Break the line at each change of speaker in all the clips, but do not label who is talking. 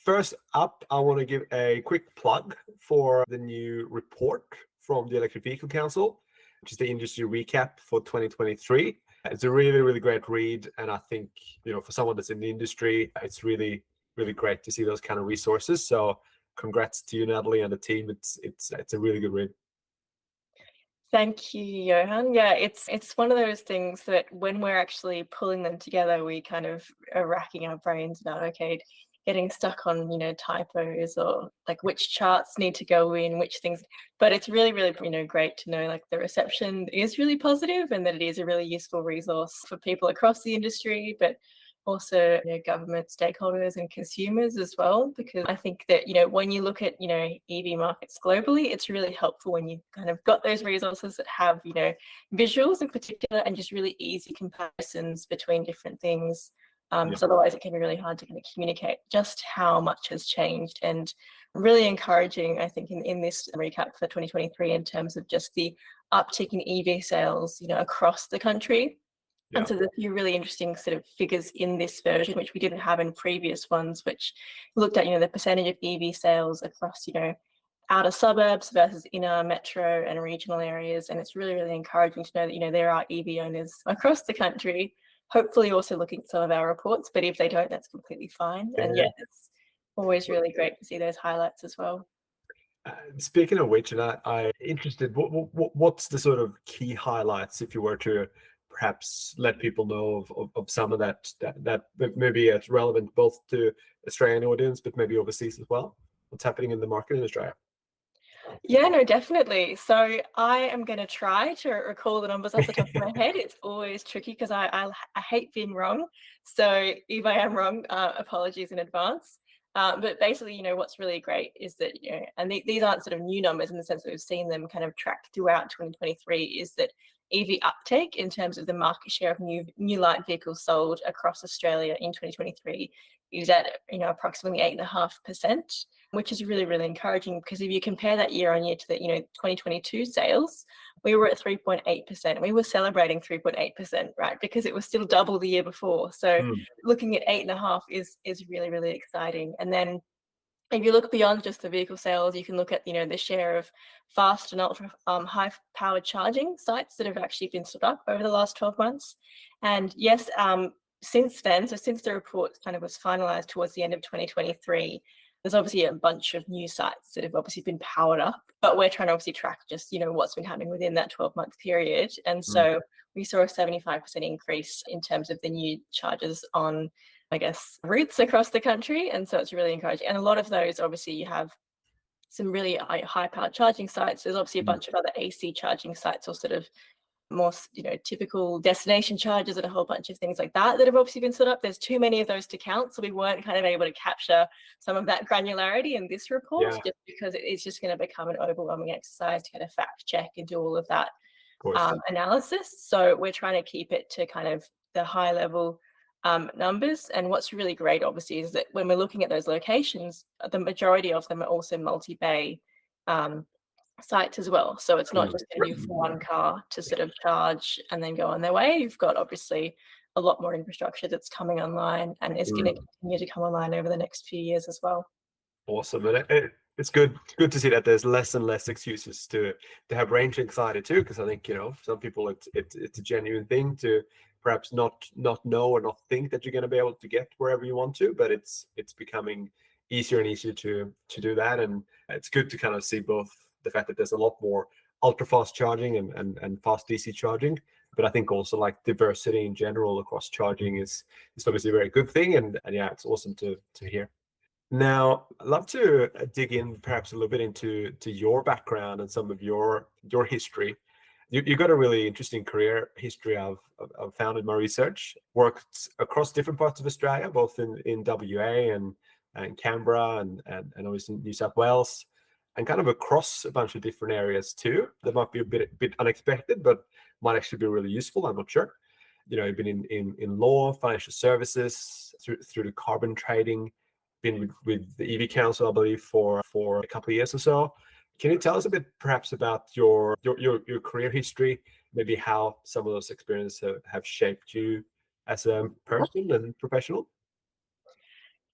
first up, I want to give a quick plug for the new report from the Electric Vehicle Council, which is the industry recap for 2023. It's a really, really great read. And I think, for someone that's in the industry, it's really, really great to see those kind of resources. So congrats to you, Natalie, and the team. It's a really good read.
Thank you, Johan. Yeah, it's one of those things that when we're actually pulling them together, we kind of are racking our brains about, okay, getting stuck on, typos or like which charts need to go in, which things. But it's really, really, great to know like the reception is really positive and that it is a really useful resource for people across the industry, but also government stakeholders and consumers as well, because I think that when you look at EV markets globally, it's really helpful when you kind of got those resources that have visuals in particular and just really easy comparisons between different things, because otherwise it can be really hard to kind of communicate just how much has changed. And really encouraging, I think, in this recap for 2023 in terms of just the uptick in EV sales across the country.
Yeah.
And so there's a few really interesting sort of figures in this version, which we didn't have in previous ones, which looked at, the percentage of EV sales across, outer suburbs versus inner metro and regional areas. And it's really, really encouraging to know that, there are EV owners across the country, hopefully also looking at some of our reports. But if they don't, that's completely fine. And it's always really great to see those highlights as well.
Speaking of which, and I interested, what's the sort of key highlights if you were to perhaps let people know of some of that maybe it's relevant both to Australian audience, but maybe overseas as well? What's happening in the market in Australia?
Yeah, no, definitely. So I am going to try to recall the numbers off the top of my head. It's always tricky because I hate being wrong. So if I am wrong, apologies in advance. But basically, what's really great is that, and these aren't sort of new numbers in the sense that we've seen them kind of track throughout 2023, is that EV uptake in terms of the market share of new light vehicles sold across Australia in 2023 is at approximately 8.5%, which is really, really encouraging, because if you compare that year on year to the 2022 sales, we were at 3.8%. We were celebrating 3.8%, right? Because it was still double the year before. So looking at 8.5 is really, really exciting. And then if you look beyond just the vehicle sales, you can look at the share of fast and ultra high powered charging sites that have actually been stood up over the last 12 months. And yes, since then, so since the report kind of was finalized towards the end of 2023, there's obviously a bunch of new sites that have obviously been powered up, but we're trying to obviously track just what's been happening within that 12-month period. And so we saw a 75% increase in terms of the new chargers on, I guess, routes across the country. And so it's really encouraging. And a lot of those, obviously, you have some really high-powered charging sites. There's obviously a bunch of other AC charging sites or sort of more, typical destination chargers and a whole bunch of things like that have obviously been set up. There's too many of those to count. So we weren't kind of able to capture some of that granularity in this report, just because it's just going to become an overwhelming exercise to kind of fact check and do all of that analysis. So we're trying to keep it to kind of the high level numbers. And what's really great, obviously, is that when we're looking at those locations, the majority of them are also multi-bay sites as well. So it's not just going to be for one car to sort of charge and then go on their way. You've got obviously a lot more infrastructure that's coming online and is going to continue to come online over the next few years as well.
Awesome. And it's good to see that there's less and less excuses to have range anxiety too, because I think some people it's a genuine thing to perhaps not know or not think that you're going to be able to get wherever you want to, but it's becoming easier and easier to do that. And it's good to kind of see both the fact that there's a lot more ultra fast charging and fast DC charging, but I think also like diversity in general across charging is obviously a very good thing. And yeah, it's awesome to hear. Now, I'd love to dig in perhaps a little bit into your background and some of your history. You got a really interesting career history. I've found in my research. Worked across different parts of Australia, both in WA and Canberra and obviously New South Wales, and kind of across a bunch of different areas too. That might be a bit unexpected, but might actually be really useful. I'm not sure. You've been in law, financial services, through the carbon trading. Been with the EV Council, I believe, for a couple of years or so. Can you tell us a bit perhaps about your career history, maybe how some of those experiences have shaped you as a person and professional?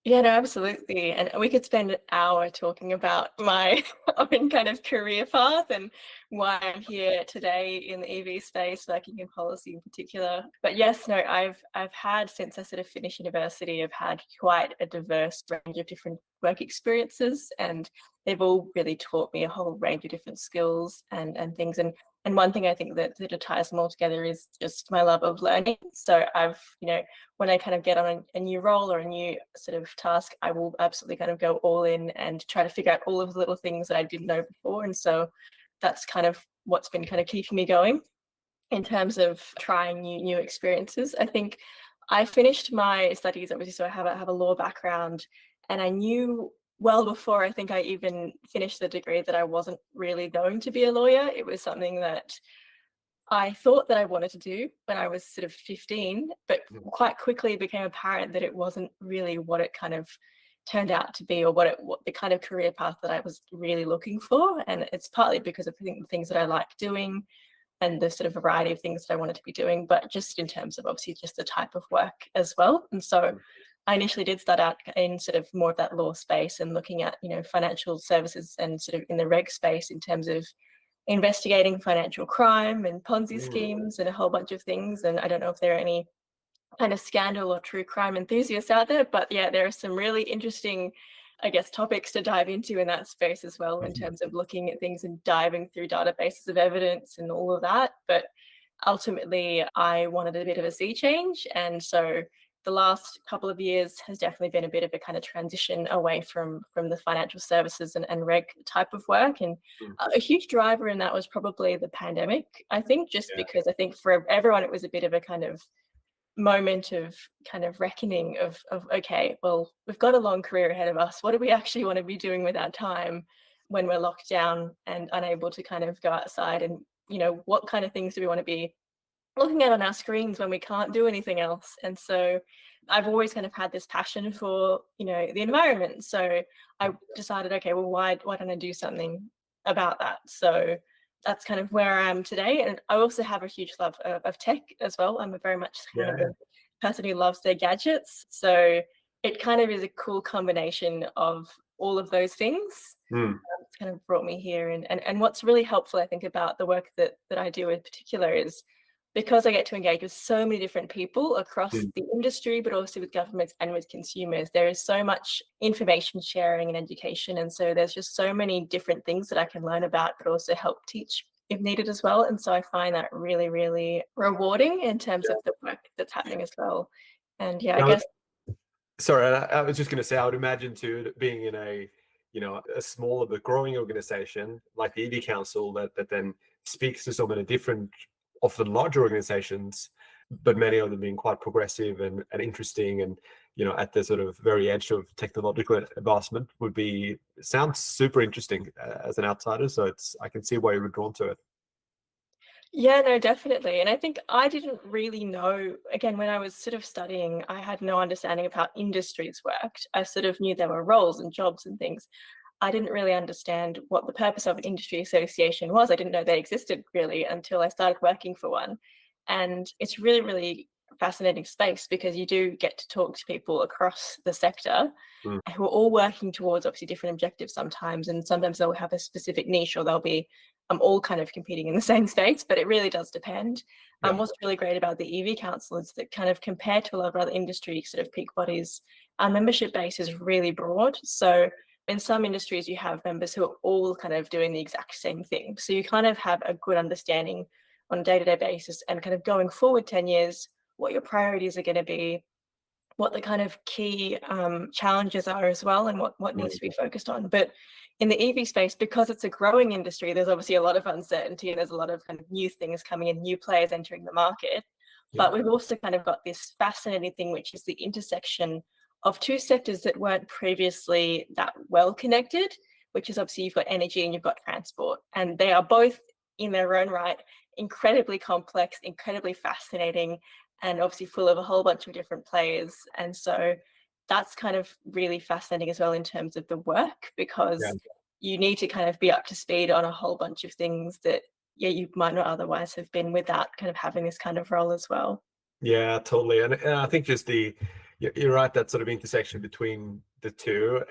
Yeah, no, absolutely. And we could spend an hour talking about my own kind of career path and why I'm here today in the EV space, working in policy in particular. But yes, no, I've had, since I sort of finished university, I've had quite a diverse range of different work experiences, and they've all really taught me a whole range of different skills and things. And one thing I think that sort of ties them all together is just my love of learning. So I've, when I kind of get on a new role or a new sort of task, I will absolutely kind of go all in and try to figure out all of the little things that I didn't know before. And so that's kind of what's been kind of keeping me going in terms of trying new experiences. I think I finished my studies, obviously, so I have a law background, and I knew well before I think I even finished the degree that I wasn't really going to be a lawyer. It was something that I thought that I wanted to do when I was sort of 15, but quite quickly it became apparent that it wasn't really what it kind of turned out to be, or what the kind of career path that I was really looking for. And it's partly because of, I think, the things that I like doing and the sort of variety of things that I wanted to be doing, but just in terms of obviously just the type of work as well. And so I initially did start out in sort of more of that law space and looking at, financial services and sort of in the reg space in terms of investigating financial crime and Ponzi schemes and a whole bunch of things. And I don't know if there are any kind of scandal or true crime enthusiasts out there, but yeah, there are some really interesting, I guess, topics to dive into in that space as well, in terms of looking at things and diving through databases of evidence and all of that. But ultimately, I wanted a bit of a sea change. And so the last couple of years has definitely been a bit of a kind of transition away from the financial services and reg type of work. And a huge driver in that was probably the pandemic, I think, just because I think for everyone, it was a bit of a kind of moment of kind of reckoning of okay, well, we've got a long career ahead of us. What do we actually want to be doing with our time when we're locked down and unable to kind of go outside? And what kind of things do we want to be looking at on our screens when we can't do anything else? And so I've always kind of had this passion for the environment. So I decided, okay, well, why don't I do something about that? So that's kind of where I am today. And I also have a huge love of tech as well. I'm a very much kind of a person who loves their gadgets. So it kind of is a cool combination of all of those things. It's kind of brought me here. And what's really helpful, I think, about the work that I do in particular is because I get to engage with so many different people across the industry, but also with governments and with consumers. There is so much information sharing and education. And so there's just so many different things that I can learn about, but also help teach if needed as well. And so I find that really, really rewarding in terms of the work that's happening as well. And yeah, I guess.
Sorry, I was just going to say, I would imagine too, that being in a smaller but growing organization like the EV Council that then speaks to so many different, often larger organizations, but many of them being quite progressive and interesting and at the sort of very edge of technological advancement sounds super interesting as an outsider. So I can see why you were drawn to it.
Yeah, no, definitely. And I think I didn't really know, again, when I was sort of studying, I had no understanding of how industries worked. I sort of knew there were roles and jobs and things. I didn't really understand what the purpose of an industry association was. I didn't know they existed really until I started working for one. And it's really, really fascinating space because you do get to talk to people across the sector who are all working towards obviously different objectives sometimes. And sometimes they'll have a specific niche or they'll be all kind of competing in the same space, but it really does depend. What's really great about the EV Council is that kind of compared to a lot of other industry sort of peak bodies, our membership base is really broad. So in some industries, you have members who are all kind of doing the exact same thing. So you kind of have a good understanding on a day-to-day basis and kind of going forward 10 years, what your priorities are going to be, what the kind of key challenges are as well, and what needs to be focused on. But in the EV space, because it's a growing industry, there's obviously a lot of uncertainty and there's a lot of kind of new things coming in, new players entering the market. But we've also kind of got this fascinating thing, which is the intersection of two sectors that weren't previously that well connected, which is obviously you've got energy and you've got transport. And they are both in their own right incredibly complex, incredibly fascinating, and obviously full of a whole bunch of different players. And so that's kind of really fascinating as well in terms of the work, because you need to kind of be up to speed on a whole bunch of things that you might not otherwise have been without kind of having this kind of role as well.
Yeah, totally. And I think just the You're right, that sort of intersection between the two,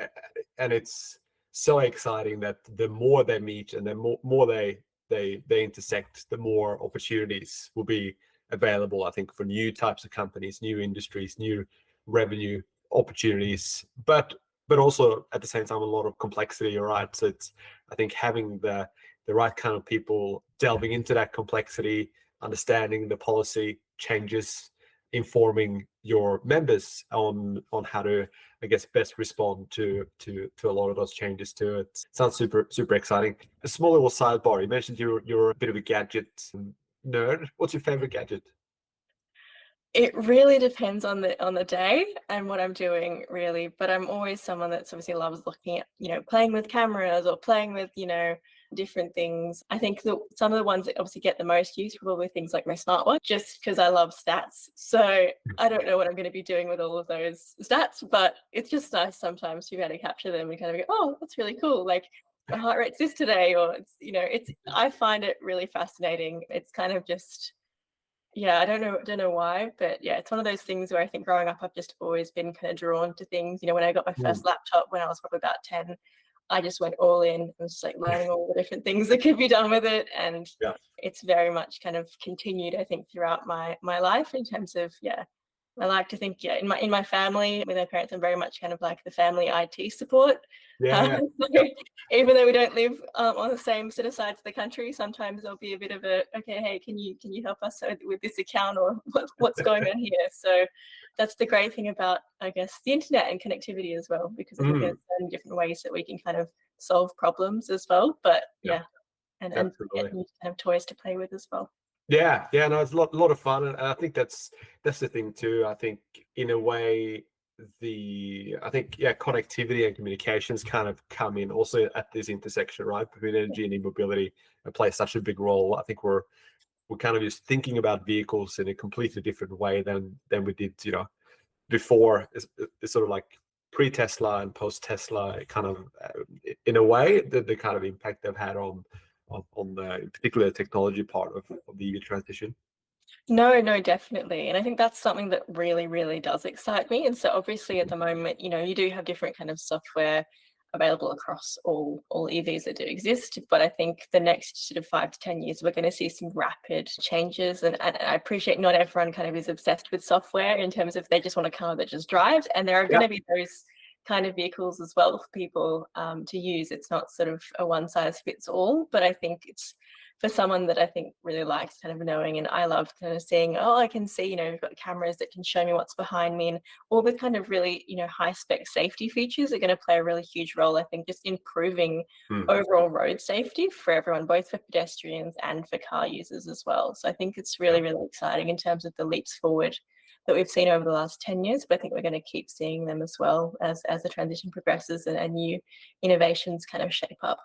and it's so exciting that the more they meet and the more they intersect, the more opportunities will be available, I think, for new types of companies, new industries, new revenue opportunities, but also at the same time a lot of complexity. You're right. So it's, I think, having the right kind of people delving into that complexity, understanding the policy changes, informing your members on how to, I guess, best respond to a lot of those changes too. It sounds super exciting. A small little sidebar. You mentioned you're a bit of a gadget nerd. What's your favorite gadget?
It really depends on the day and what I'm doing, really. But I'm always someone that's obviously loves looking at, playing with cameras or playing with, different things. I think that some of the ones that obviously get the most use are probably things like my smartwatch, just because I love stats. So I don't know what I'm going to be doing with all of those stats, but it's just nice sometimes to be able to capture them and kind of go, oh, that's really cool. Like my heart rate's this today, or I find it really fascinating. It's kind of just, yeah, I don't know why, but yeah, it's one of those things where I think growing up, I've just always been kind of drawn to things. When I got my first laptop when I was probably about 10, I just went all in. I was just like learning all the different things that could be done with it. And
Yeah.
it's very much kind of continued, I think, throughout my life in terms of, yeah, I like to think, yeah, in my family with my parents, I'm very much kind of like the family IT support.
Yeah.
So even though we don't live on the same sort of sides of the country, sometimes there'll be a bit of a, okay, hey, can you help us with this account, or what's going on here? So that's the great thing about, I guess, the internet and connectivity as well, because I think there's so many different ways that we can kind of solve problems as well. But yeah, and get new kind of toys to play with as well.
Yeah, no, it's a lot of fun, and I think that's the thing too. I think in a way, connectivity and communications kind of come in also at this intersection, right, between energy and e-mobility, and play such a big role. I think we're kind of just thinking about vehicles in a completely different way than we did, before. It's sort of like pre-Tesla and post-Tesla, kind of in a way, the kind of impact they've had on the, in particular, the technology part of the EV transition.
No, definitely. And I think that's something that really, really does excite me. And so obviously at the moment, you do have different kind of software available across all EVs that do exist. But I think the next sort of 5 to 10 years, we're going to see some rapid changes. And I appreciate not everyone kind of is obsessed with software in terms of they just want a car that just drives. And there are going to be those kind of vehicles as well for people to use. It's not sort of a one size fits all, but I think it's for someone that I think really likes kind of knowing, and I love kind of seeing, oh, I can see, we've got cameras that can show me what's behind me, and all the kind of really, high spec safety features are going to play a really huge role, I think, just improving overall road safety for everyone, both for pedestrians and for car users as well. So I think it's really, really exciting in terms of the leaps forward that we've seen over the last 10 years, but I think we're going to keep seeing them as well as the transition progresses and new innovations kind of shape up.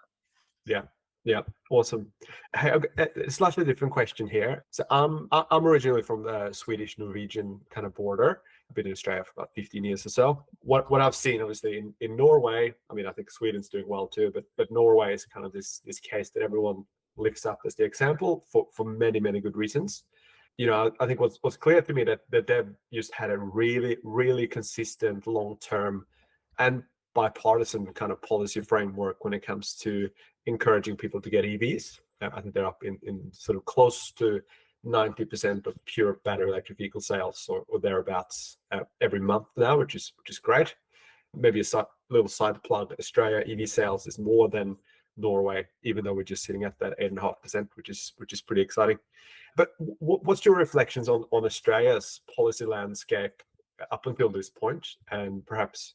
Yeah, awesome. Hey, a slightly different question here. So I'm originally from the Swedish-Norwegian kind of border. I've been in Australia for about 15 years or so. What I've seen, obviously, in Norway, I mean, I think Sweden's doing well too, but Norway is kind of this case that everyone lifts up as the example for many, many good reasons. I think what's clear to me that they've just had a really, really consistent, long-term and bipartisan kind of policy framework when it comes to encouraging people to get EVs. I think they're up in sort of close to 90% of pure battery electric vehicle sales or thereabouts every month now, which is great. Maybe a little side plug: Australia EV sales is more than Norway, even though we're just sitting at that 8.5%, which is pretty exciting. But what's your reflections on Australia's policy landscape up until this point, and perhaps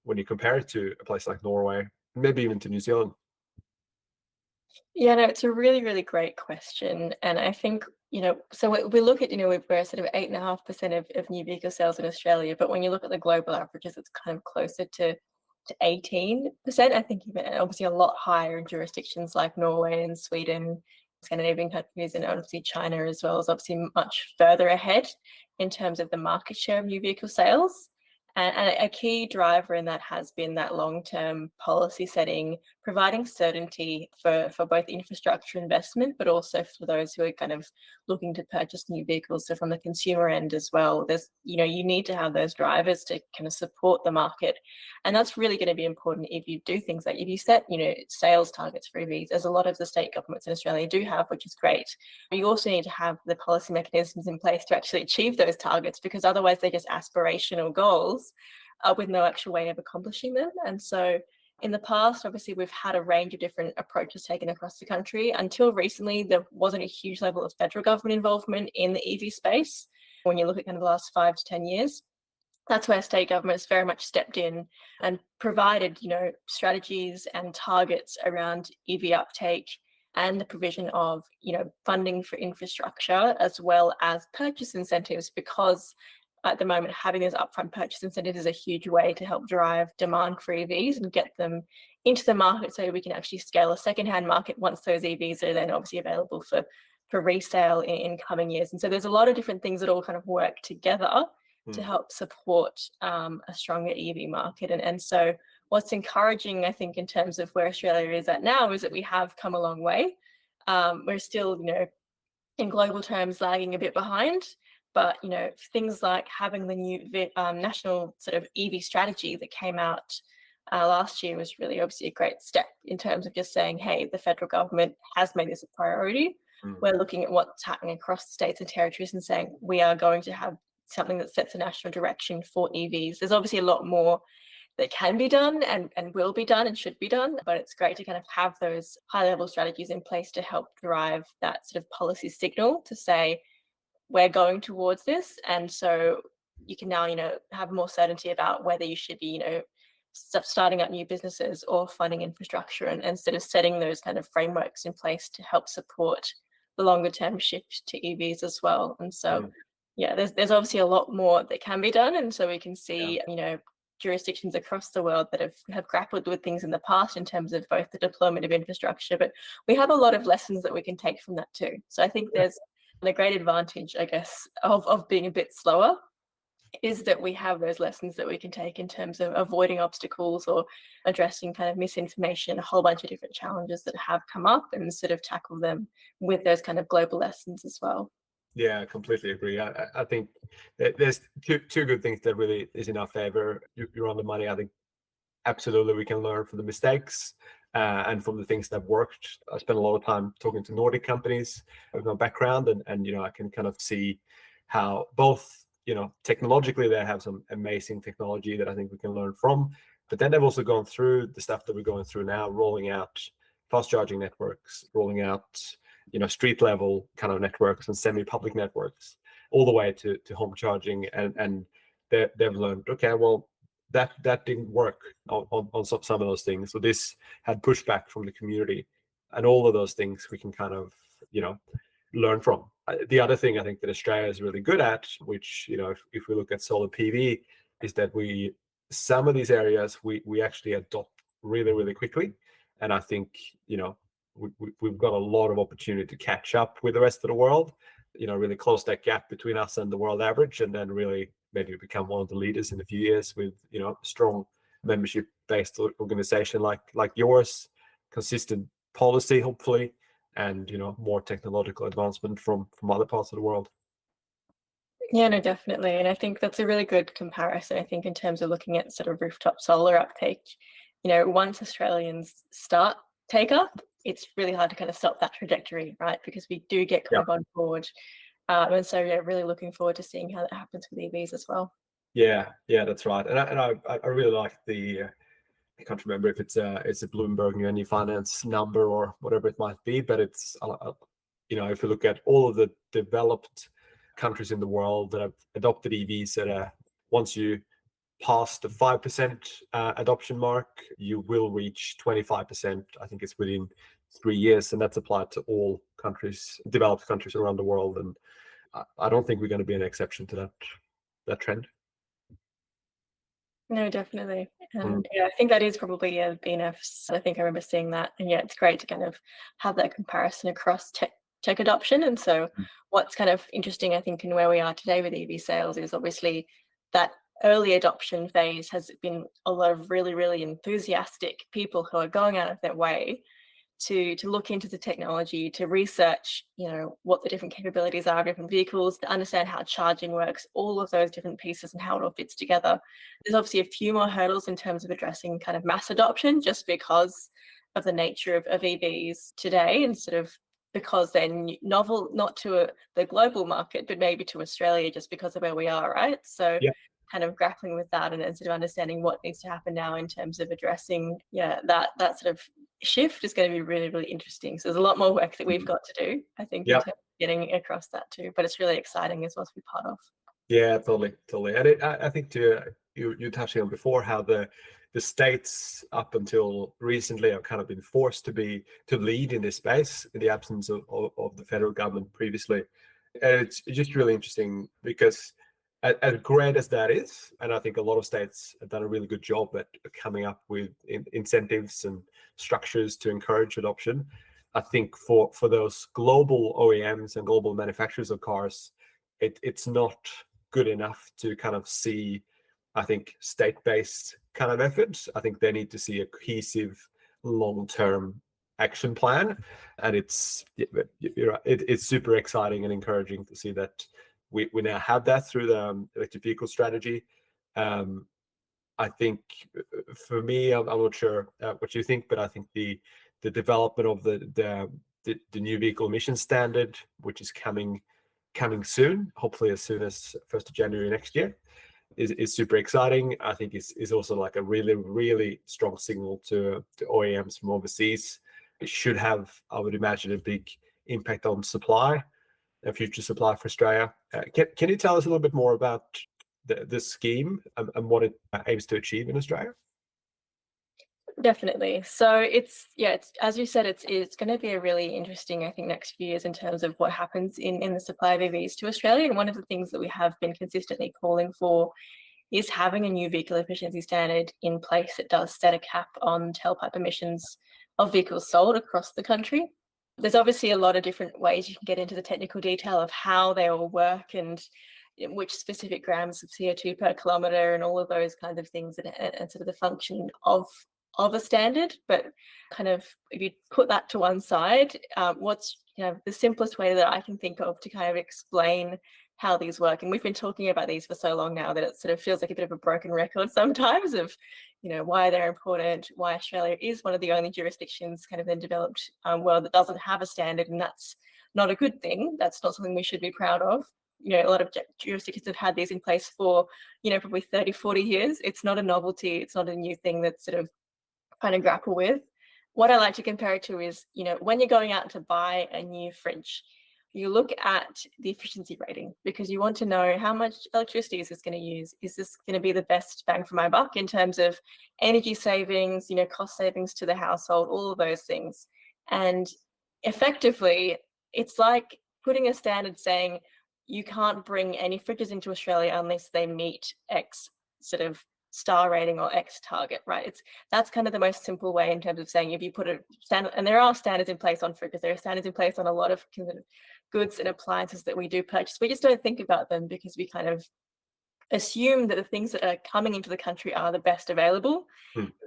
when you compare it to a place like Norway, maybe even to New Zealand?
Yeah, no, it's a really, really great question. And I think, so we look at, we're sort of 8.5% of new vehicle sales in Australia, but when you look at the global averages, it's kind of closer to 18%. I think even obviously a lot higher in jurisdictions like Norway and Sweden, Scandinavian countries, and obviously China as well is obviously much further ahead in terms of the market share of new vehicle sales. And a key driver in that has been that long-term policy setting, providing certainty for both infrastructure investment, but also for those who are kind of looking to purchase new vehicles. So from the consumer end as well, there's, you need to have those drivers to kind of support the market. And that's really going to be important if you do things like if you set, sales targets for EVs, as a lot of the state governments in Australia do have, which is great. You also need to have the policy mechanisms in place to actually achieve those targets, because otherwise they're just aspirational goals with no actual way of accomplishing them. And so in the past, obviously, we've had a range of different approaches taken across the country. Until recently, there wasn't a huge level of federal government involvement in the EV space. When you look at kind of the last 5 to 10 years, that's where state governments very much stepped in and provided, strategies and targets around EV uptake and the provision of, funding for infrastructure, as well as purchase incentives, because at the moment, having those upfront purchase incentives is a huge way to help drive demand for EVs and get them into the market so we can actually scale a secondhand market once those EVs are then obviously available for resale in coming years. And so there's a lot of different things that all kind of work together to help support a stronger EV market. And so what's encouraging, I think, in terms of where Australia is at now, is that we have come a long way. We're still, in global terms, lagging a bit behind. But, things like having the new national sort of EV strategy that came out last year was really obviously a great step in terms of just saying, hey, the federal government has made this a priority. We're looking at what's happening across the states and territories and saying we are going to have something that sets a national direction for EVs. There's obviously a lot more that can be done and will be done and should be done, but it's great to kind of have those high-level strategies in place to help drive that sort of policy signal to say, we're going towards this. And so you can now, have more certainty about whether you should be, starting up new businesses or funding infrastructure, and instead of setting those kind of frameworks in place to help support the longer term shift to EVs as well. And so, there's obviously a lot more that can be done. And so we can see, jurisdictions across the world that have grappled with things in the past in terms of both the deployment of infrastructure, but we have a lot of lessons that we can take from that too. So I think there's the great advantage, I guess, of being a bit slower is that we have those lessons that we can take in terms of avoiding obstacles or addressing kind of misinformation, a whole bunch of different challenges that have come up, and sort of tackle them with those kind of global lessons as well.
Yeah, I completely agree. I think there's two good things that really is in our favor. You're on the money. I think absolutely we can learn from the mistakes and from the things that worked. I spent a lot of time talking to Nordic companies with my background, and I can kind of see how both, technologically they have some amazing technology that I think we can learn from, but then they've also gone through the stuff that we're going through now, rolling out fast charging networks, rolling out street level kind of networks and semi-public networks, all the way to home charging, and they've learned, okay, well, that didn't work on some of those things. So this had pushback from the community, and all of those things we can kind of learn from. The other thing I think that Australia is really good at, which if we look at solar PV, is that some of these areas we actually adopt really, really quickly, and I think we've got a lot of opportunity to catch up with the rest of the world, really close that gap between us and the world average, and then really maybe become one of the leaders in a few years with strong membership based organization like yours, consistent policy hopefully, and more technological advancement from other parts of the world.
Yeah, no, definitely. And I think that's a really good comparison, I think, in terms of looking at sort of rooftop solar uptake. Once Australians take up, it's really hard to kind of stop that trajectory, right? Because we do get kind of on board. And so, really looking forward to seeing how that happens with EVs as well.
Yeah, that's right. And I really like I can't remember if it's a Bloomberg New Energy Finance number or whatever it might be, but it's if you look at all of the developed countries in the world that have adopted EVs, that once you pass the 5% adoption mark, you will reach 25%. I think it's within 3 years, and that's applied to all countries, developed countries around the world. And I don't think we're going to be an exception to that trend.
No, definitely. And I think that is probably BNF's. I think I remember seeing that. And it's great to kind of have that comparison across tech adoption. And so what's kind of interesting, I think, in where we are today with EV sales is obviously that early adoption phase has been a lot of really, really enthusiastic people who are going out of their way to look into the technology, to research, what the different capabilities are of different vehicles, to understand how charging works, all of those different pieces and how it all fits together. There's obviously a few more hurdles in terms of addressing kind of mass adoption, just because of the nature of EVs today, and sort of because they're novel, not to the global market, but maybe to Australia, just because of where we are, right? So
Yeah.
kind of grappling with that, and sort of understanding what needs to happen now in terms of addressing, that sort of shift is going to be really, really interesting. So there's a lot more work that we've got to do, I think, in
Yeah.
terms of getting across that too. But it's really exciting as well to be part of.
Yeah, totally, totally. And I think too, you touched on before how the states up until recently have kind of been forced to lead in this space in the absence of the federal government previously. And it's just really interesting because as great as that is, and I think a lot of states have done a really good job at coming up with incentives and structures to encourage adoption. I think for those global OEMs and global manufacturers of cars, it's not good enough to kind of see, I think, state-based kind of efforts. I think they need to see a cohesive long-term action plan, and it's super exciting and encouraging to see that we now have that through the electric vehicle strategy. I think for me, I'm not sure what you think, but I think the development of the new vehicle emission standard, which is coming soon, hopefully as soon as 1st of January next year, is super exciting. I think is also like a really, really strong signal to OEMs from overseas. It should have, I would imagine, a big impact on supply and future supply for Australia. Can you tell us a little bit more about the scheme and what it aims to achieve in Australia?
Definitely. So it's as you said, it's going to be a really interesting, I think, next few years in terms of what happens in the supply of EVs to Australia. And one of the things that we have been consistently calling for is having a new vehicle efficiency standard in place that does set a cap on tailpipe emissions of vehicles sold across the country. There's obviously a lot of different ways you can get into the technical detail of how they all work and which specific grams of CO2 per kilometre and all of those kinds of things, and sort of the function of a standard. But kind of if you put that to one side, what's the simplest way that I can think of to kind of explain how these work, and we've been talking about these for so long now that it sort of feels like a bit of a broken record sometimes of why they're important, why Australia is one of the only jurisdictions kind of in the developed world that doesn't have a standard, and that's not a good thing. That's not something we should be proud of. A lot of jurisdictions have had these in place for probably 30, 40 years. It's not a novelty, it's not a new thing that sort of kind of grapple with. What I like to compare it to is, when you're going out to buy a new fridge, you look at the efficiency rating because you want to know how much electricity is this going to use. Is this going to be the best bang for my buck in terms of energy savings, cost savings to the household, all of those things. And effectively, it's like putting a standard saying you can't bring any fridges into Australia unless they meet X sort of star rating or X target, right? That's kind of the most simple way in terms of saying if you put a standard, and there are standards in place on fridges, there are standards in place on a lot of goods and appliances that we do purchase. We just don't think about them because we kind of assume that the things that are coming into the country are the best available.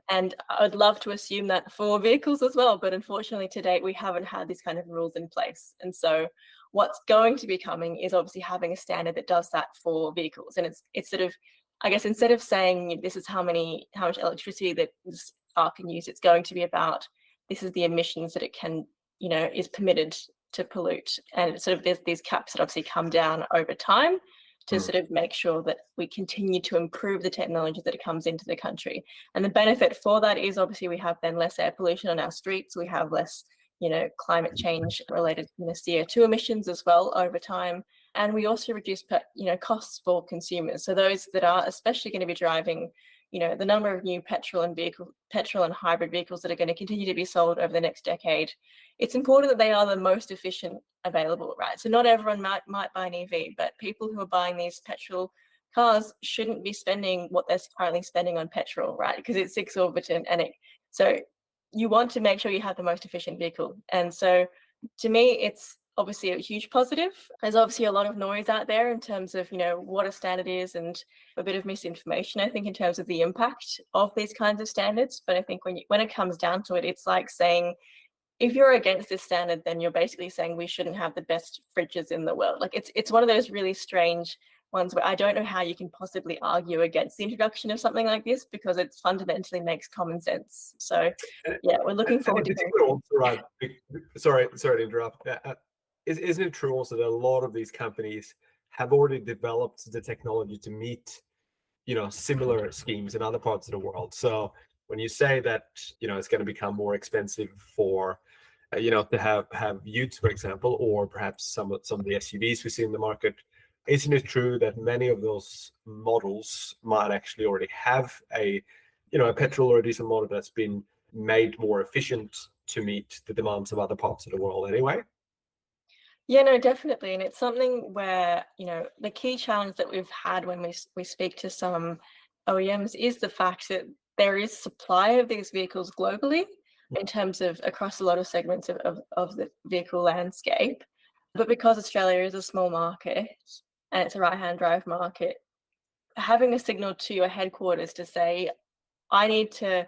And I'd love to assume that for vehicles as well, but unfortunately to date we haven't had these kind of rules in place. And so what's going to be coming is obviously having a standard that does that for vehicles. And it's sort of, I guess, instead of saying this is how much electricity that this car can use, it's going to be about this is the emissions that it can, is permitted to pollute. And sort of there's these caps that obviously come down over time to sort of make sure that we continue to improve the technology that it comes into the country. And the benefit for that is obviously we have then less air pollution on our streets, we have less climate change related CO2 emissions as well over time. And we also reduce costs for consumers. So those that are especially going to be driving, the number of new petrol and hybrid vehicles that are going to continue to be sold over the next decade, it's important that they are the most efficient available, right? So not everyone might buy an EV, but people who are buying these petrol cars shouldn't be spending what they're currently spending on petrol, right? Because it's exorbitant, so you want to make sure you have the most efficient vehicle. And so to me, it's obviously a huge positive. There's obviously a lot of noise out there in terms of, what a standard is, and a bit of misinformation, I think, in terms of the impact of these kinds of standards. But I think when it comes down to it, it's like saying, if you're against this standard, then you're basically saying we shouldn't have the best fridges in the world. Like it's one of those really strange ones where I don't know how you can possibly argue against the introduction of something like this, because it fundamentally makes common sense. So yeah, we're looking
And
forward
in
to hearing.
particular, also, right? Sorry to interrupt. Isn't it true also that a lot of these companies have already developed the technology to meet, similar schemes in other parts of the world? So when you say that, it's going to become more expensive for, to have utes, for example, or perhaps some of the SUVs we see in the market, isn't it true that many of those models might actually already have a petrol or a diesel model that's been made more efficient to meet the demands of other parts of the world anyway?
Yeah, no, definitely. And it's something where, the key challenge that we've had when we speak to some OEMs is the fact that there is supply of these vehicles globally in terms of across a lot of segments of the vehicle landscape. But because Australia is a small market and it's a right-hand drive market, having a signal to your headquarters to say, I need to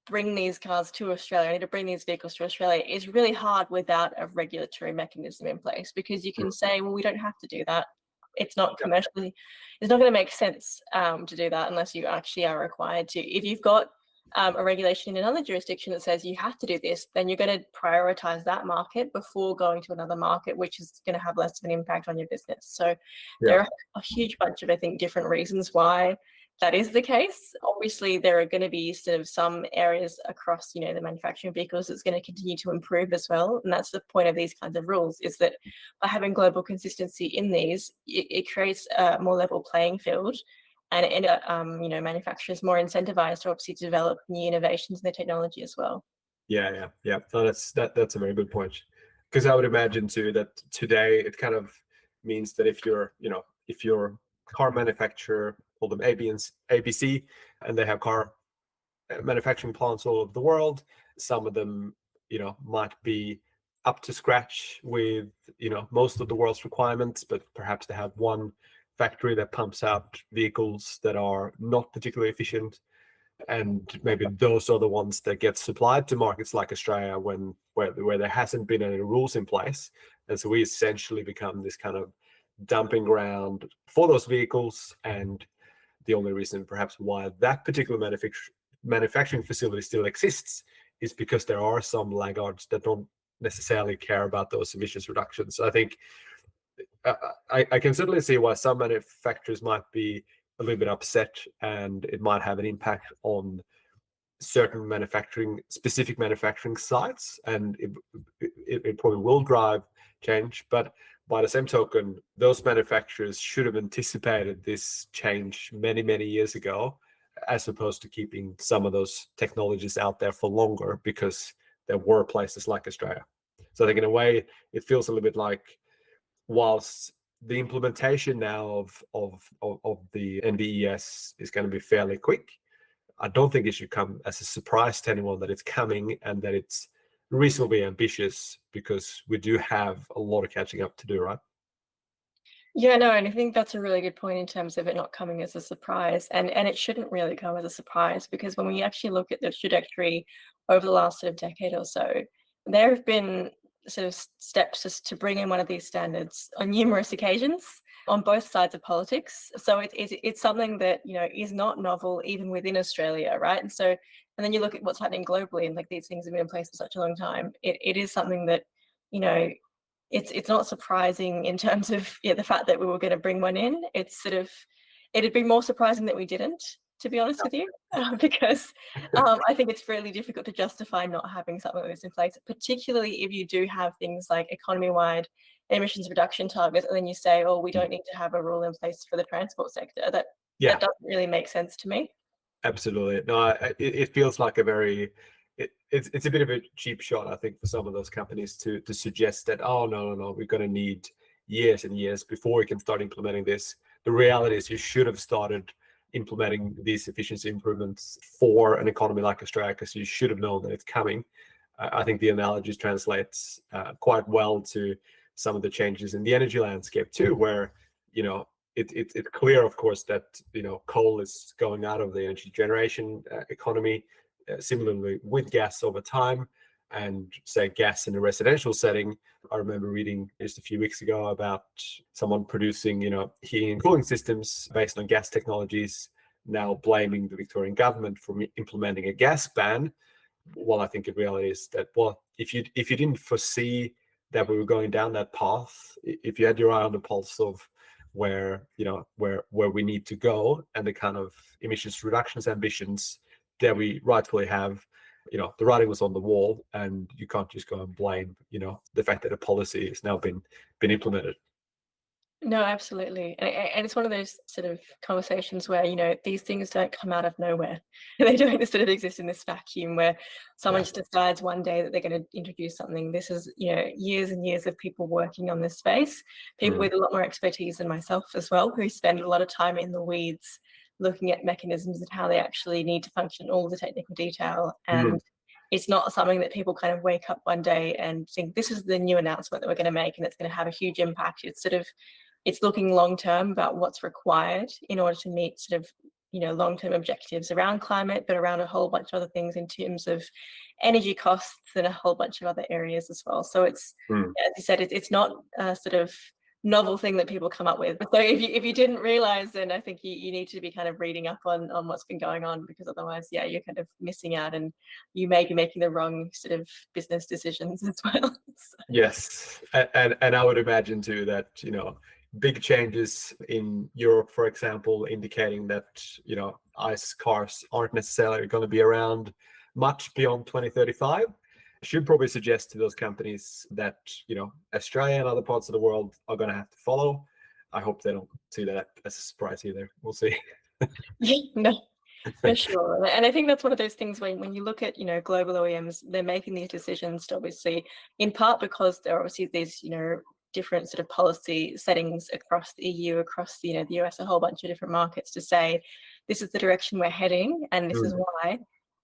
bring these cars to Australia, I need to bring these vehicles to Australia, is really hard without a regulatory mechanism in place, because you can say, well, we don't have to do that. It's not commercially, it's not going to make sense to do that unless you actually are required to. If you've got a regulation in another jurisdiction that says you have to do this, then you're going to prioritize that market before going to another market, which is going to have less of an impact on your business. So there are a huge bunch of, I think, different reasons why that is the case. Obviously, there are going to be sort of some areas across, the manufacturing of vehicles that's going to continue to improve as well. And that's the point of these kinds of rules, is that by having global consistency in these, it creates a more level playing field, and manufacturers more incentivized to obviously develop new innovations in their technology as well.
Yeah. No, that's a very good point. Because I would imagine too that today it kind of means that if you're car manufacturer, call them ABC, and they have car manufacturing plants all over the world, some of them, might be up to scratch with, most of the world's requirements, but perhaps they have one factory that pumps out vehicles that are not particularly efficient, and maybe those are the ones that get supplied to markets like Australia where there hasn't been any rules in place. And so we essentially become this kind of dumping ground for those vehicles. And the only reason perhaps why that particular manufacturing facility still exists is because there are some laggards that don't necessarily care about those emissions reductions. So I think I can certainly see why some manufacturers might be a little bit upset, and it might have an impact on certain specific manufacturing sites, and it probably will drive change. But by the same token, those manufacturers should have anticipated this change many, many years ago, as opposed to keeping some of those technologies out there for longer because there were places like Australia. So I think in a way, it feels a little bit like, whilst the implementation now of the NVES is going to be fairly quick, I don't think it should come as a surprise to anyone that it's coming and that it's reasonably ambitious, because we do have a lot of catching up to do, right?
Yeah, no, and I think that's a really good point in terms of it not coming as a surprise, and it shouldn't really come as a surprise, because when we actually look at the trajectory over the last sort of decade or so, there have been sort of steps just to bring in one of these standards on numerous occasions on both sides of politics. So it's something that is not novel even within Australia, right? And then you look at what's happening globally, and like these things have been in place for such a long time. It is something that it's not surprising in terms of the fact that we were going to bring one in. It's sort of, it'd be more surprising that we didn't, to be honest with you, because I think it's really difficult to justify not having something like this in place, particularly if you do have things like economy-wide emissions reduction targets, and then you say, oh, we don't need to have a rule in place for the transport sector. That doesn't really make sense to me.
Absolutely. No, it feels like it's a bit of a cheap shot, I think, for some of those companies to suggest that, oh, no, we're going to need years and years before we can start implementing this. The reality is you should have started implementing these efficiency improvements for an economy like Australia, because you should have known that it's coming. I think the analogy translates quite well to some of the changes in the energy landscape too, where it's clear, of course, that coal is going out of the energy generation economy. Similarly with gas over time, and say gas in a residential setting. I remember reading just a few weeks ago about someone producing, heating and cooling systems based on gas technologies, now blaming the Victorian government for implementing a gas ban. Well, I think in reality is that, well, if you didn't foresee that we were going down that path, if you had your eye on the pulse of where we need to go and the kind of emissions reductions ambitions that we rightfully have, the writing was on the wall, and you can't just go and blame the fact that a policy has now been implemented.
No, absolutely. And it's one of those sort of conversations where, these things don't come out of nowhere. They don't sort of exist in this vacuum where someone just decides one day that they're going to introduce something. This is, years and years of people working on this space, people with a lot more expertise than myself as well, who spend a lot of time in the weeds looking at mechanisms and how they actually need to function, all the technical detail. And it's not something that people kind of wake up one day and think, this is the new announcement that we're going to make and it's going to have a huge impact. It's looking long term about what's required in order to meet sort of long term objectives around climate, but around a whole bunch of other things in terms of energy costs and a whole bunch of other areas as well. So it's as you said, it's not a sort of novel thing that people come up with. So if you didn't realize, then I think you need to be kind of reading up on what's been going on, because otherwise, you're kind of missing out and you may be making the wrong sort of business decisions as well. So.
Yes, and I would imagine too that big changes in Europe, for example, indicating that ICE cars aren't necessarily going to be around much beyond 2035, should probably suggest to those companies that Australia and other parts of the world are going to have to follow. I hope they don't see that as a surprise either. We'll see.
Yeah, no, for sure. And I think that's one of those things when you look at global OEMs, they're making these decisions to obviously, in part because there are obviously these different sort of policy settings across the EU, across the US, a whole bunch of different markets, to say this is the direction we're heading and this is why.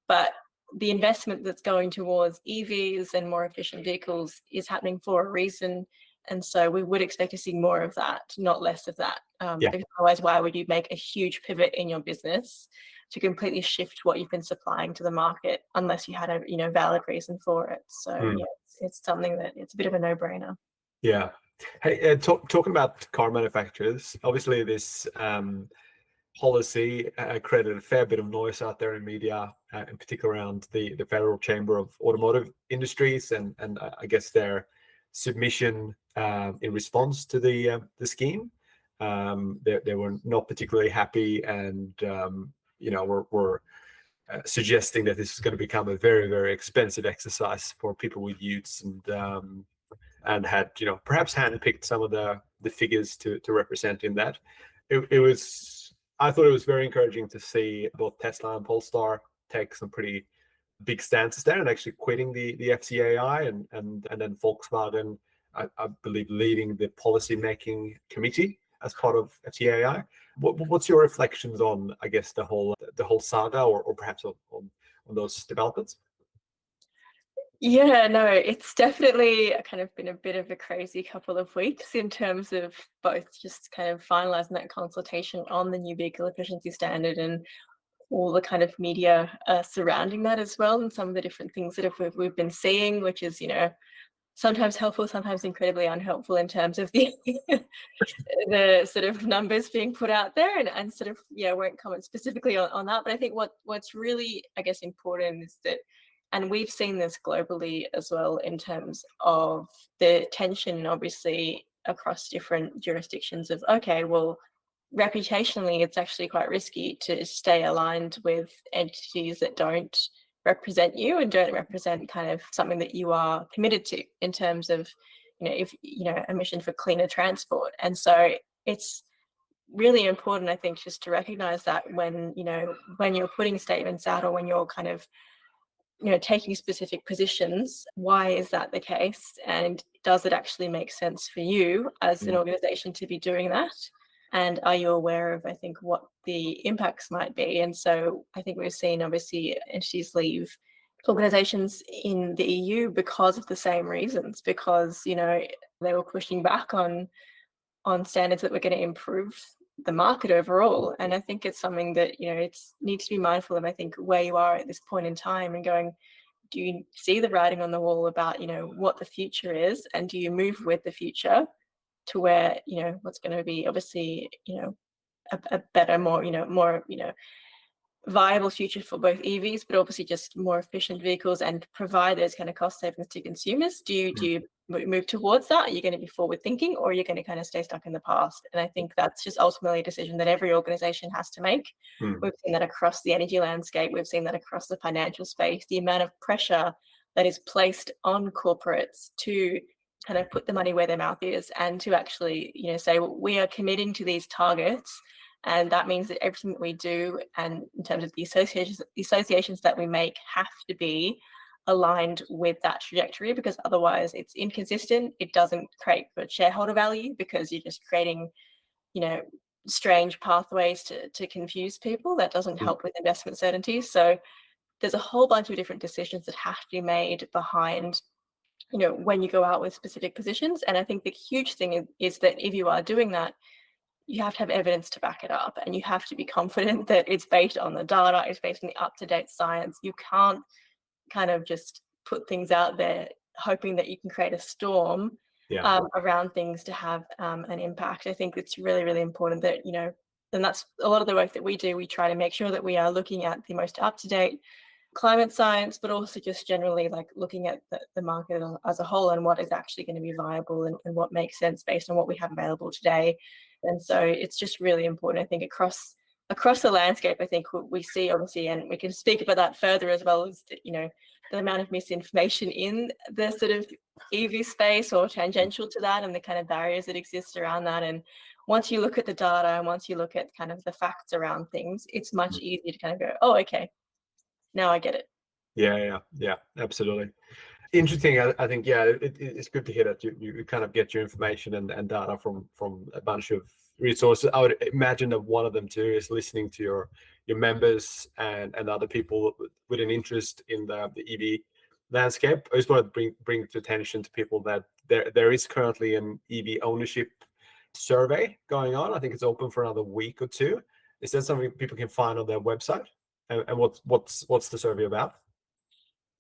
But the investment that's going towards EVs and more efficient vehicles is happening for a reason. And so we would expect to see more of that, not less of that. Because otherwise, why would you make a huge pivot in your business to completely shift what you've been supplying to the market unless you had a valid reason for it? So it's something that it's a bit of a no-brainer.
Yeah. Hey, talking about car manufacturers, obviously this policy created a fair bit of noise out there in media, in particular around the Federal Chamber of Automotive Industries and I guess their submission in response to the scheme. They were not particularly happy, and were suggesting that this is going to become a very, very expensive exercise for people with utes, and had perhaps handpicked some of the figures to represent in that. I thought it was very encouraging to see both Tesla and Polestar take some pretty big stances there and actually quitting the FCAI, and then Volkswagen, I believe, leading the policy making committee as part of FCAI. What's your reflections on, I guess, the whole saga, or perhaps on those developments?
Yeah, no, it's definitely kind of been a bit of a crazy couple of weeks in terms of both just kind of finalizing that consultation on the new vehicle efficiency standard and all the kind of media surrounding that as well, and some of the different things that we've been seeing, which is, sometimes helpful, sometimes incredibly unhelpful in terms of the the sort of numbers being put out there, and sort of, won't comment specifically on that. But I think what's really, I guess, important is that, and we've seen this globally as well in terms of the tension, obviously, across different jurisdictions of, okay, well, reputationally, it's actually quite risky to stay aligned with entities that don't represent you and don't represent kind of something that you are committed to in terms of, a mission for cleaner transport. And so it's really important, I think, just to recognize that when you're putting statements out, or when you're kind of taking specific positions, why is that the case? And does it actually make sense for you as an organization to be doing that? And are you aware of, I think, what the impacts might be? And so I think we've seen, obviously, entities leave organizations in the EU because of the same reasons, because, they were pushing back on standards that were going to improve the market overall. And I think it's something that, it's need to be mindful of, I think, where you are at this point in time and going, do you see the writing on the wall about, what the future is? And do you move with the future to where, what's going to be obviously, a better, more, viable future for both EVs, but obviously just more efficient vehicles and provide those kind of cost savings to consumers? Do you move towards that? Are you going to be forward thinking, or are you going to kind of stay stuck in the past? And I think that's just ultimately a decision that every organization has to make. We've seen that across the energy landscape. We've seen that across the financial space, the amount of pressure that is placed on corporates to kind of put the money where their mouth is and to actually, say, well, we are committing to these targets. And that means that everything that we do, and in terms of the associations that we make, have to be aligned with that trajectory, because otherwise it's inconsistent. It doesn't create good shareholder value, because you're just creating, strange pathways to confuse people. That doesn't help with investment certainty. So there's a whole bunch of different decisions that have to be made behind, when you go out with specific positions. And I think the huge thing is that if you are doing that, you have to have evidence to back it up, and you have to be confident that it's based on the data, it's based on the up-to-date science. You can't kind of just put things out there hoping that you can create a storm around things to have an impact. I think it's really, really important that, and that's a lot of the work that we do. We try to make sure that we are looking at the most up-to-date climate science, but also just generally like looking at the market as a whole and what is actually going to be viable and what makes sense based on what we have available today. And so it's just really important, I think, across the landscape. I think we see, obviously, and we can speak about that further as well, is that, the amount of misinformation in the sort of EV space or tangential to that, and the kind of barriers that exist around that. And once you look at the data and once you look at kind of the facts around things, it's much easier to kind of go, oh, okay, now I get it.
Yeah, absolutely. Interesting. I think, it's good to hear that you kind of get your information and data from a bunch of resources. I would imagine that one of them too is listening to your members and other people with an interest in the EV landscape. I just want to bring to attention to people that there is currently an EV ownership survey going on. I think it's open for another week or two. Is that something people can find on their website? And what's the survey about?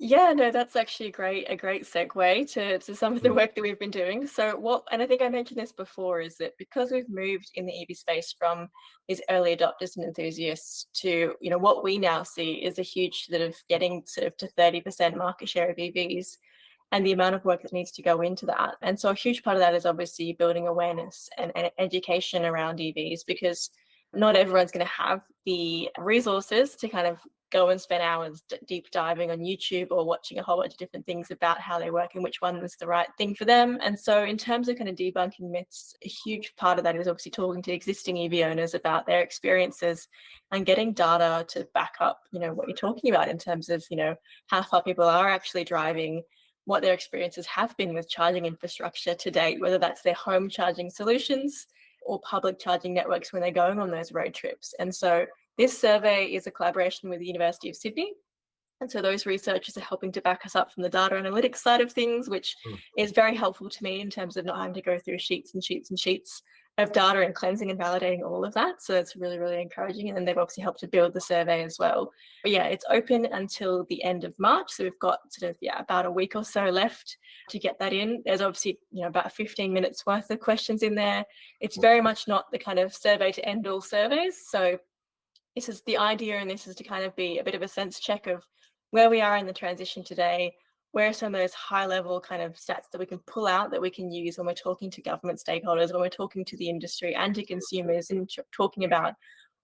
Yeah, no, that's actually a great segue to some of the work that we've been doing. So and I think I mentioned this before, is that because we've moved in the EV space from these early adopters and enthusiasts to, what we now see is a huge sort of getting sort of to 30% market share of EVs, and the amount of work that needs to go into that. And so a huge part of that is obviously building awareness and education around EVs, because not everyone's going to have the resources to kind of go and spend hours deep diving on YouTube or watching a whole bunch of different things about how they work and which one was the right thing for them. And so in terms of kind of debunking myths, a huge part of that is obviously talking to existing EV owners about their experiences and getting data to back up, what you're talking about in terms of, how far people are actually driving, what their experiences have been with charging infrastructure to date, whether that's their home charging solutions or public charging networks when they're going on those road trips. And so this survey is a collaboration with the University of Sydney. And so those researchers are helping to back us up from the data analytics side of things, which is very helpful to me in terms of not having to go through sheets and sheets and sheets of data and cleansing and validating all of that. So it's really, really encouraging. And then they've obviously helped to build the survey as well. But yeah, it's open until the end of March. So we've got sort of, about a week or so left to get that in. There's obviously, about 15 minutes worth of questions in there. It's very much not the kind of survey to end all surveys. So this is the idea, and this is to kind of be a bit of a sense check of where we are in the transition today, where are some of those high level kind of stats that we can pull out that we can use when we're talking to government stakeholders, when we're talking to the industry and to consumers, and talking about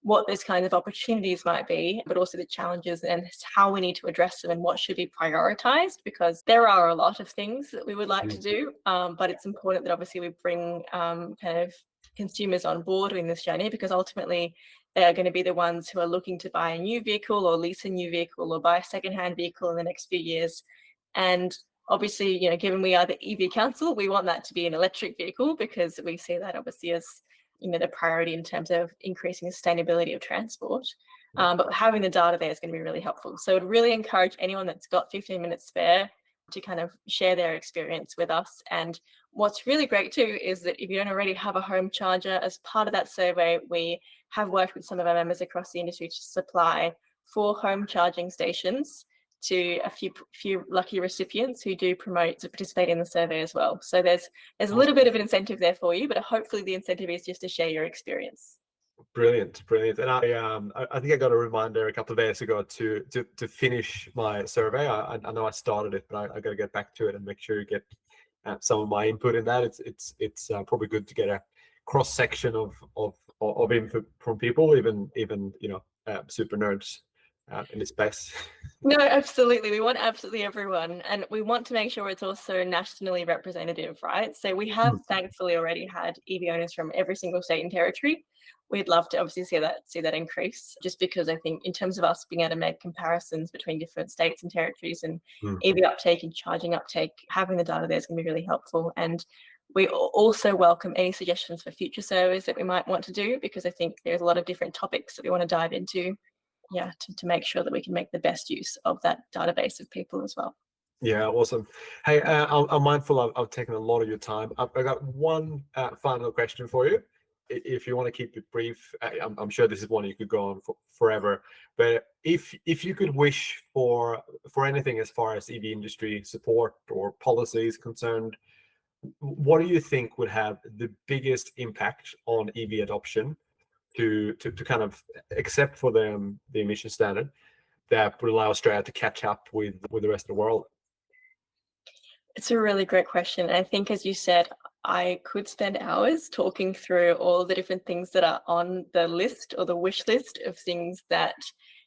what those kinds of opportunities might be, but also the challenges and how we need to address them and what should be prioritized, because there are a lot of things that we would like to do, but it's important that obviously we bring kind of consumers on board in this journey, because ultimately they are going to be the ones who are looking to buy a new vehicle or lease a new vehicle or buy a secondhand vehicle in the next few years. And obviously, given we are the EV Council, we want that to be an electric vehicle, because we see that obviously as, the priority in terms of increasing the sustainability of transport. But having the data there is going to be really helpful. So I'd really encourage anyone that's got 15 minutes spare to kind of share their experience with us. And what's really great too is that if you don't already have a home charger, as part of that survey, we have worked with some of our members across the industry to supply 4 home charging stations to a few lucky recipients who do promote to participate in the survey as well. So there's a little bit of an incentive there for you, but hopefully the incentive is just to share your experience.
Brilliant, brilliant. And I think I got a reminder a couple of days ago to finish my survey. I know I started it, but I got to get back to it and make sure you get some of my input in that. It's probably good to get a cross section of input from people, even super nerds in this space.
No, absolutely. We want absolutely everyone. And we want to make sure it's also nationally representative, right? So we have thankfully already had EV owners from every single state and territory. We'd love to obviously see that increase, just because I think in terms of us being able to make comparisons between different states and territories and EV uptake and charging uptake, having the data there is going to be really helpful. And we also welcome any suggestions for future surveys that we might want to do, because I think there's a lot of different topics that we want to dive into. Yeah, to make sure that we can make the best use of that database of people as well.
Yeah, awesome. Hey, I'm mindful I've taken a lot of your time. I've got one final question for you. If you want to keep it brief, I'm sure this is one you could go on for forever. But if you could wish for anything as far as EV industry support or policy is concerned, what do you think would have the biggest impact on EV adoption to kind of, except for the emission standard, that would allow Australia to catch up with the rest of the world?
It's a really great question. I think, as you said, I could spend hours talking through all the different things that are on the list or the wish list of things that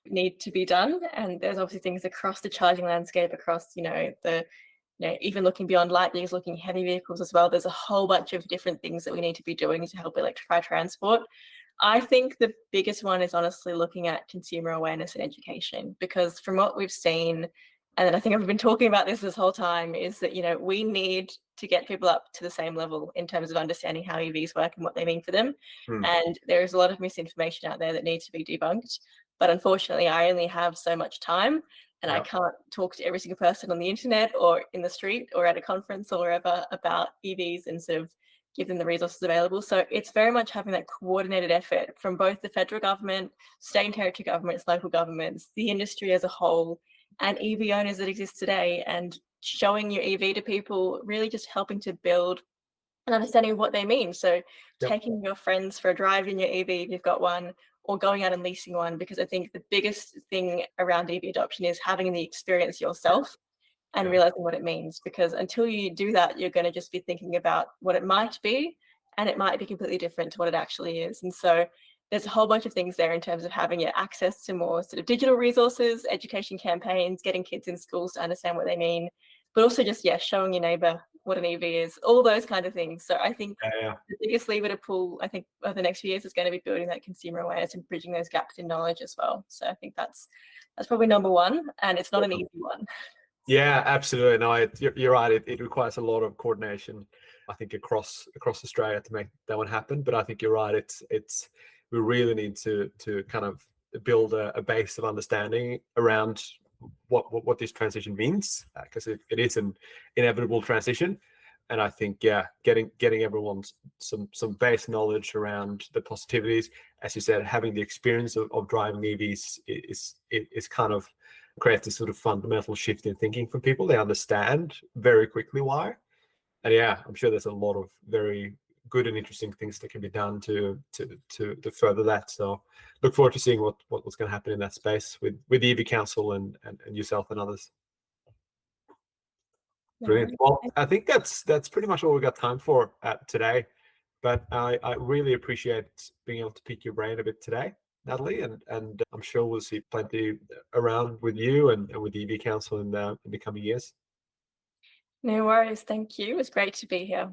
need to be done. And there's obviously things across the charging landscape, across, even looking beyond light vehicles, looking heavy vehicles as well. There's a whole bunch of different things that we need to be doing to help electrify transport. I think the biggest one is honestly looking at consumer awareness and education, because from what we've seen, and I think I've been talking about this whole time, is that, we need to get people up to the same level in terms of understanding how EVs work and what they mean for them. And there is a lot of misinformation out there that needs to be debunked. But unfortunately, I only have so much time, and I can't talk to every single person on the internet or in the street or at a conference or wherever about EVs and sort of give them the resources available. So it's very much having that coordinated effort from both the federal government, state and territory governments, local governments, the industry as a whole, and EV owners that exist today, and showing your EV to people, really just helping to build an understanding of what they mean. So taking your friends for a drive in your EV if you've got one, or going out and leasing one, because I think the biggest thing around EV adoption is having the experience yourself and realizing what it means, because until you do that, you're going to just be thinking about what it might be, and it might be completely different to what it actually is. And so there's a whole bunch of things there in terms of having access to more sort of digital resources, education campaigns, getting kids in schools to understand what they mean, but also just, showing your neighbor what an EV is, all those kind of things. So I think the biggest lever to pull, I think, over the next few years is going to be building that consumer awareness and bridging those gaps in knowledge as well. So I think that's probably number one, and it's not an easy one.
Yeah, absolutely. No, you're right. It requires a lot of coordination, I think, across Australia to make that one happen. But I think you're right. We really need to kind of build a base of understanding around what this transition means, because it is an inevitable transition. And I think, getting everyone some base knowledge around the positivities, as you said, having the experience of driving EVs is kind of creates a sort of fundamental shift in thinking for people. They understand very quickly why. And I'm sure there's a lot of very good and interesting things that can be done to further that. So look forward to seeing what's going to happen in that space with the EV Council and yourself and others. Brilliant. Well, I think that's pretty much all we got time for today. But I really appreciate being able to pick your brain a bit today, Natalie, and I'm sure we'll see plenty around with you and with the EV Council in the coming years.
No worries. Thank you. It was great to be here.